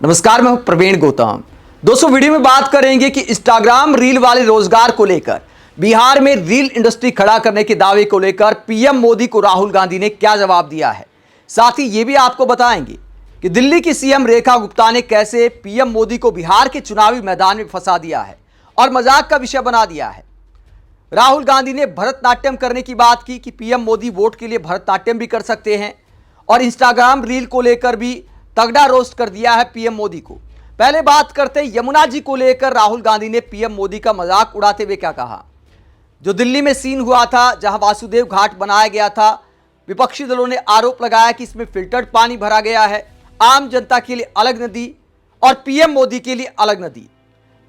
नमस्कार, मैं हूं प्रवीण गौतम। दोस्तों, वीडियो में बात करेंगे कि इंस्टाग्राम रील वाले रोजगार को लेकर बिहार में रील इंडस्ट्री खड़ा करने के दावे को लेकर पीएम मोदी को राहुल गांधी ने क्या जवाब दिया है। साथ ही ये भी आपको बताएंगे कि दिल्ली की सीएम रेखा गुप्ता ने कैसे पीएम मोदी को बिहार के चुनावी मैदान में फंसा दिया है और मजाक का विषय बना दिया है। राहुल गांधी ने भरतनाट्यम करने की बात की कि पीएम मोदी वोट के लिए भरतनाट्यम भी कर सकते हैं और इंस्टाग्राम रील को लेकर भी तगड़ा रोस्ट कर दिया है पीएम मोदी को। पहले बात करते हैं यमुना जी को लेकर राहुल गांधी ने पीएम मोदी का मजाक उड़ाते हुए क्या कहा। जो दिल्ली में सीन हुआ था, जहां वासुदेव घाट बनाया गया था, विपक्षी दलों ने आरोप लगाया कि इसमें फिल्टर्ड पानी भरा गया है, आम जनता के लिए अलग नदी और पीएम मोदी के लिए अलग नदी।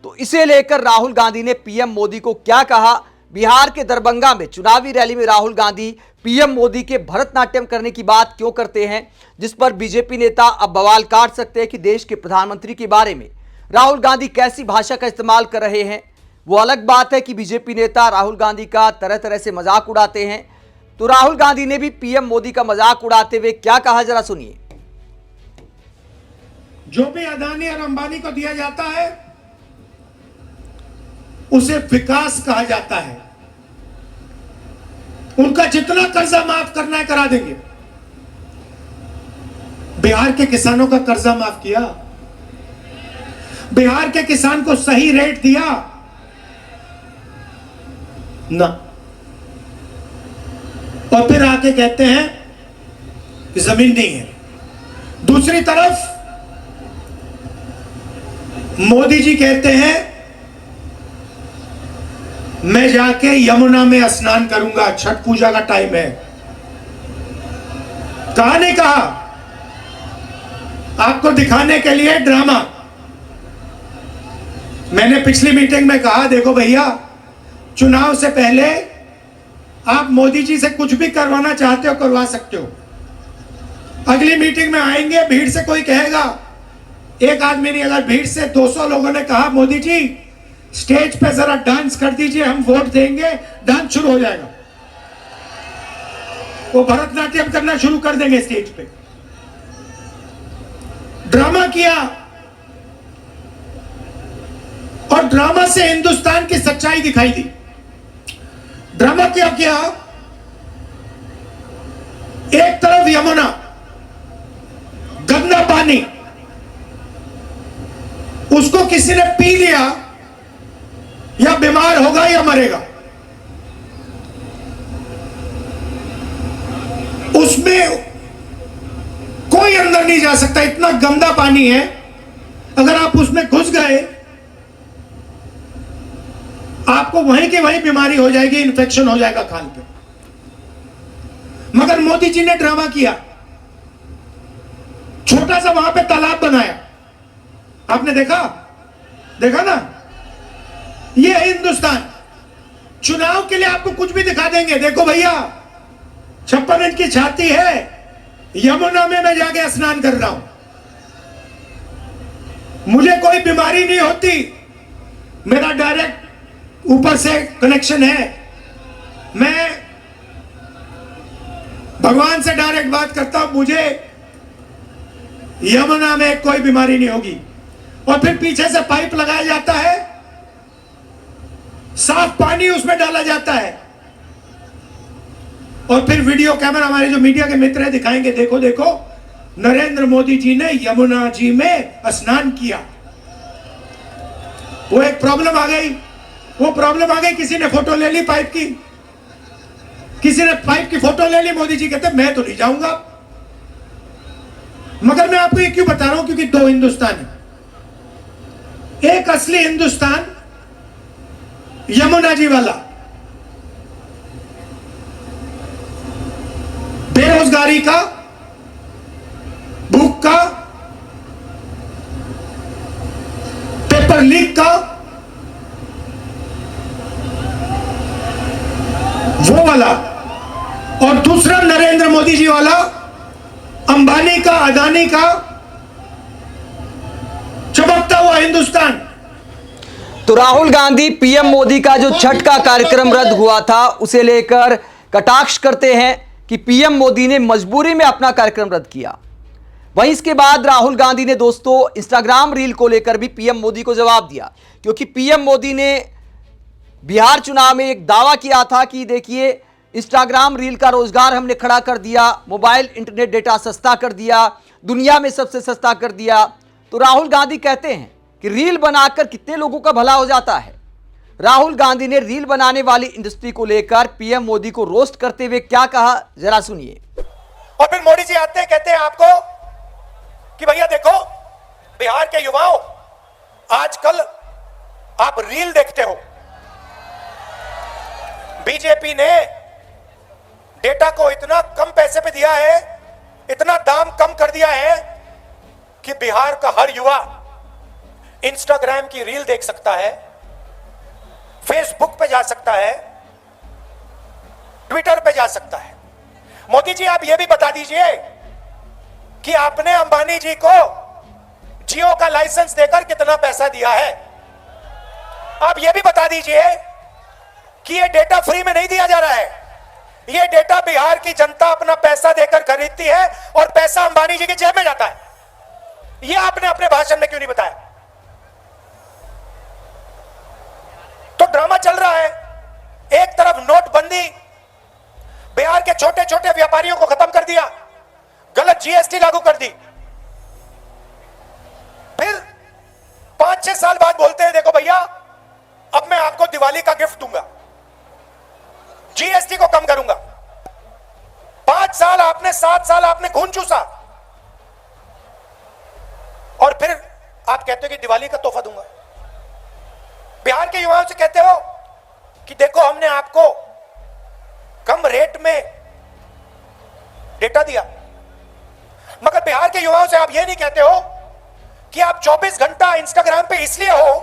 तो इसे लेकर राहुल गांधी ने पीएम मोदी को क्या कहा। बिहार के दरभंगा में चुनावी रैली में राहुल गांधी पीएम मोदी के भरतनाट्यम करने की बात क्यों करते हैं, जिस पर बीजेपी नेता अब बवाल काट सकते हैं कि देश के प्रधानमंत्री के बारे में राहुल गांधी कैसी भाषा का इस्तेमाल कर रहे हैं। वो अलग बात है कि बीजेपी नेता राहुल गांधी का तरह तरह से मजाक उड़ाते हैं। तो राहुल गांधी ने भी पीएम मोदी का मजाक उड़ाते हुए क्या कहा, जरा सुनिए। जो भी अदानी और अंबानी को दिया जाता है उसे विकास कहा जाता है। उनका जितना कर्जा माफ करना है करा देंगे। बिहार के किसानों का कर्जा माफ किया, बिहार के किसान को सही रेट दिया ना, और फिर आके कहते हैं कि जमीन नहीं है। दूसरी तरफ मोदी जी कहते हैं मैं जाके यमुना में स्नान करूंगा, छठ पूजा का टाइम है। कहा नहीं कहा, आपको दिखाने के लिए ड्रामा। मैंने पिछली मीटिंग में कहा, देखो भैया, चुनाव से पहले आप मोदी जी से कुछ भी करवाना चाहते हो करवा सकते हो। अगली मीटिंग में आएंगे, भीड़ से कोई कहेगा, एक आदमी नहीं, अगर भीड़ से 200 लोगों ने कहा मोदी जी स्टेज पे जरा डांस कर दीजिए, हम वोट देंगे, डांस शुरू हो जाएगा। वो भरतनाट्यम करना शुरू कर देंगे स्टेज पे। ड्रामा किया और ड्रामा से हिंदुस्तान की सच्चाई दिखाई दी। ड्रामा क्या किया, एक तरफ यमुना, गंदा पानी, उसको किसी ने पी लिया या बीमार होगा या मरेगा। उसमें कोई अंदर नहीं जा सकता, इतना गंदा पानी है। अगर आप उसमें घुस गए आपको वहीं की वहीं बीमारी हो जाएगी, इन्फेक्शन हो जाएगा खाल पे। मगर मोदी जी ने ड्रामा किया, छोटा सा वहां पे तालाब बनाया। आपने देखा ना, ये है हिंदुस्तान। चुनाव के लिए आपको कुछ भी दिखा देंगे। देखो भैया, 56 इंच की छाती है, यमुना में मैं जाके स्नान कर रहा हूं, मुझे कोई बीमारी नहीं होती, मेरा डायरेक्ट ऊपर से कनेक्शन है, मैं भगवान से डायरेक्ट बात करता हूं, मुझे यमुना में कोई बीमारी नहीं होगी। और फिर पीछे से पाइप लगाया जाता है, साफ पानी उसमें डाला जाता है, और फिर वीडियो कैमरा, हमारे जो मीडिया के मित्र हैं, दिखाएंगे, देखो देखो नरेंद्र मोदी जी ने यमुना जी में स्नान किया। वो एक प्रॉब्लम आ गई, किसी ने फोटो ले ली पाइप की, किसी ने पाइप की फोटो ले ली। मोदी जी कहते मैं तो नहीं जाऊंगा। मगर मैं आपको ये क्यों बता रहा हूं, क्योंकि दो हिंदुस्तान है। एक असली हिंदुस्तान यमुना जी वाला, बेरोजगारी का, भूख का, पेपर लीक का, वो वाला। और दूसरा नरेंद्र मोदी जी वाला, अंबानी का, अदानी का, चमकता हुआ हिंदुस्तान। तो राहुल गांधी पीएम मोदी का जो छठ का कार्यक्रम रद्द हुआ था उसे लेकर कटाक्ष करते हैं कि पीएम मोदी ने मजबूरी में अपना कार्यक्रम रद्द किया। वहीं इसके बाद राहुल गांधी ने दोस्तों इंस्टाग्राम रील को लेकर भी पीएम मोदी को जवाब दिया, क्योंकि पीएम मोदी ने बिहार चुनाव में एक दावा किया था कि देखिए इंस्टाग्राम रील का रोजगार हमने खड़ा कर दिया, मोबाइल इंटरनेट डेटा सस्ता कर दिया, दुनिया में सबसे सस्ता कर दिया। तो राहुल गांधी कहते हैं कि रील बनाकर कितने लोगों का भला हो जाता है। राहुल गांधी ने रील बनाने वाली इंडस्ट्री को लेकर पीएम मोदी को रोस्ट करते हुए क्या कहा, जरा सुनिए। और फिर मोदी जी आते हैं, कहते हैं आपको कि भैया देखो बिहार के युवाओं, आजकल आप रील देखते हो, बीजेपी ने डेटा को इतना कम पैसे पे दिया है, इतना दाम कम कर दिया है कि बिहार का हर युवा इंस्टाग्राम की रील देख सकता है, फेसबुक पे जा सकता है, ट्विटर पे जा सकता है। मोदी जी आप यह भी बता दीजिए कि आपने अंबानी जी को जियो का लाइसेंस देकर कितना पैसा दिया है। आप यह भी बता दीजिए कि यह डेटा फ्री में नहीं दिया जा रहा है, यह डेटा बिहार की जनता अपना पैसा देकर खरीदती है और पैसा अंबानी जी की जेब में जाता है। यह आपने अपने भाषण में क्यों नहीं बताया? तो ड्रामा चल रहा है, एक तरफ नोटबंदी, बिहार के छोटे छोटे व्यापारियों को खत्म कर दिया, गलत जीएसटी लागू कर दी, फिर 5-6 साल बाद बोलते हैं देखो भैया अब मैं आपको दिवाली का गिफ्ट दूंगा, जीएसटी को कम करूंगा। 5 साल आपने, 7 साल आपने खून चूसा, और फिर आप कहते हो कि दिवाली का तोहफा दूंगा। बिहार के युवाओं से कहते हो कि देखो हमने आपको कम रेट में डेटा दिया, मगर बिहार के युवाओं से आप यह नहीं कहते हो कि आप 24 घंटा इंस्टाग्राम पे इसलिए हो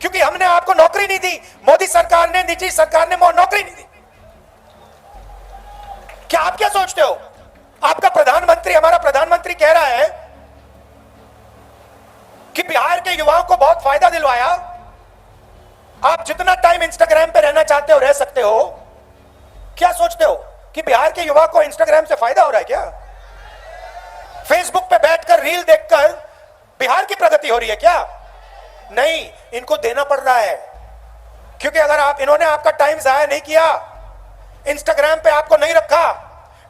क्योंकि हमने आपको नौकरी नहीं दी, मोदी सरकार ने, निजी सरकार ने नौकरी नहीं दी। क्या आप क्या सोचते हो? आपका प्रधानमंत्री, हमारा प्रधानमंत्री कह रहा है कि बिहार के युवाओं को बहुत फायदा दिलवाया, आप जितना टाइम इंस्टाग्राम पे रहना चाहते हो रह सकते हो। क्या सोचते हो कि बिहार के युवा को इंस्टाग्राम से फायदा हो रहा है क्या? फेसबुक पे बैठकर रील देखकर बिहार की प्रगति हो रही है क्या? नहीं, इनको देना पड़ रहा है, क्योंकि अगर आप, इन्होंने आपका टाइम जाया नहीं किया, इंस्टाग्राम पे आपको नहीं रखा,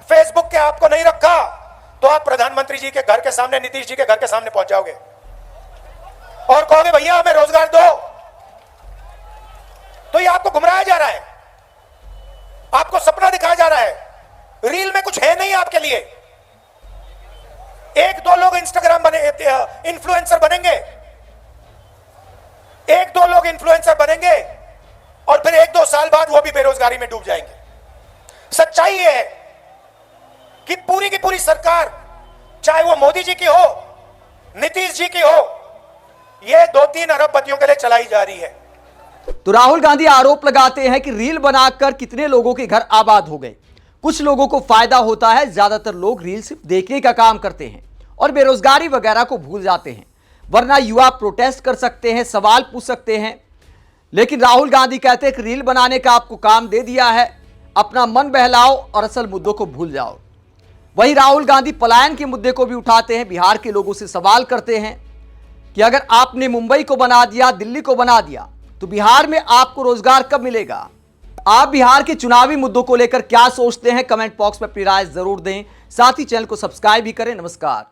फेसबुक के आपको नहीं रखा, तो आप प्रधानमंत्री जी के घर के सामने, नीतीश जी के घर के सामने पहुंच जाओगे और कहोगे भैया हमें रोजगार दो। तो ये आपको गुमराया जा रहा है, आपको सपना दिखाया जा रहा है, रील में कुछ है नहीं आपके लिए। 1-2 लोग इंस्टाग्राम इन्फ्लुएंसर बनेंगे, 1-2 लोग इन्फ्लुएंसर बनेंगे और फिर 1-2 साल बाद वो भी बेरोजगारी में डूब जाएंगे। सच्चाई है कि पूरी की पूरी सरकार, चाहे वो मोदी जी की हो, नीतीश जी की हो, ये 2-3 अरबपतियों के लिए चलाई जा रही है। तो राहुल गांधी आरोप लगाते हैं कि रील बनाकर कितने लोगों के घर आबाद हो गए। कुछ लोगों को फायदा होता है, ज्यादातर लोग रील सिर्फ देखने का काम करते हैं और बेरोजगारी वगैरह को भूल जाते हैं। वरना युवा प्रोटेस्ट कर सकते हैं, सवाल पूछ सकते हैं, लेकिन राहुल गांधी कहते हैं कि रील बनाने का आपको काम दे दिया है, अपना मन बहलाओ और असल मुद्दों को भूल जाओ। वहीं राहुल गांधी पलायन के मुद्दे को भी उठाते हैं, बिहार के लोगों से सवाल करते हैं कि अगर आपने मुंबई को बना दिया, दिल्ली को बना दिया, तो बिहार में आपको रोजगार कब मिलेगा? आप बिहार के चुनावी मुद्दों को लेकर क्या सोचते हैं? कमेंट बॉक्स में अपनी राय जरूर दें, साथ ही चैनल को सब्सक्राइब भी करें। नमस्कार।